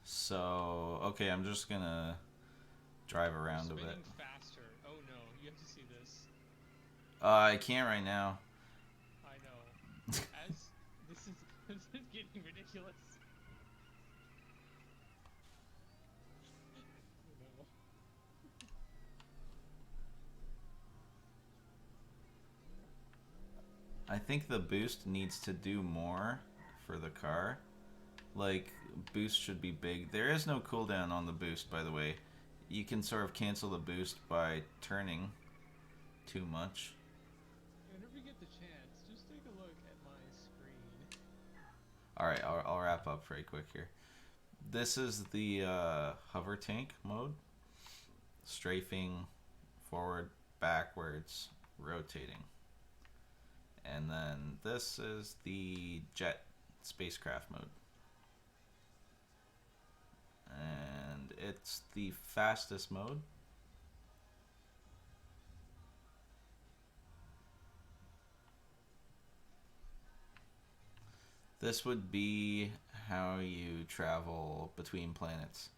So, okay, I'm just gonna drive You're around a bit. spinning faster. Oh no, you have to see this. I can't right now. I know. As this is this is getting ridiculous. Oh no. I think the boost needs to do more for the car. Like, boost should be big. There is no cooldown on the boost, by the way. You can sort of cancel the boost by turning too much. Whenever you get the chance, just take a look at my screen. Alright, I'll wrap up very quick here. This is the hover tank mode. Strafing, forward, backwards, rotating. And then this is the jet spacecraft mode. And it's the fastest mode. This would be how you travel between planets.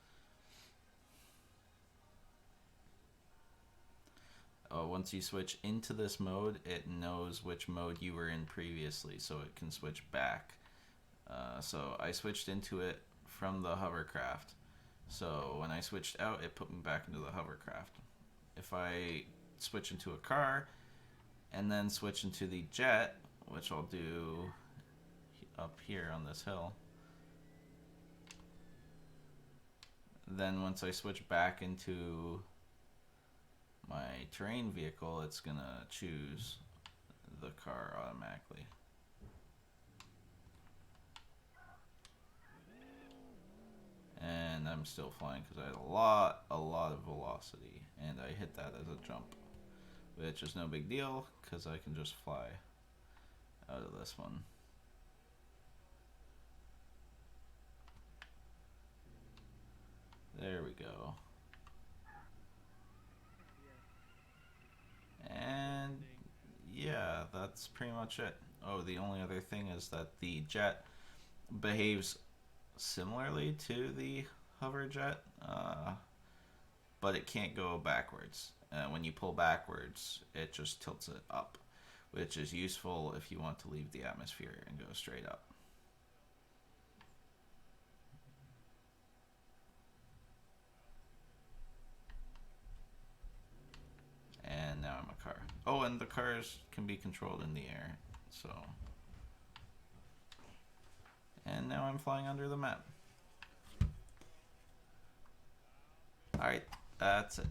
Once you switch into this mode, it knows which mode you were in previously, so it can switch back. So I switched into it from the hovercraft. So when I switched out, it put me back into the hovercraft. If I switch into a car and then switch into the jet, which I'll do up here on this hill, then once I switch back into my terrain vehicle, it's gonna choose the car automatically. And I'm still flying because I had a lot of velocity, and I hit that as a jump, which is no big deal because I can just fly out of this one. There we go. And yeah, that's pretty much it. Oh, the only other thing is that the jet behaves similarly to the hover jet, but it can't go backwards. When you pull backwards, it just tilts it up, which is useful if you want to leave the atmosphere and go straight up. And now I'm a car. Oh, and the cars can be controlled in the air, so. And now I'm flying under the map. Alright, that's it.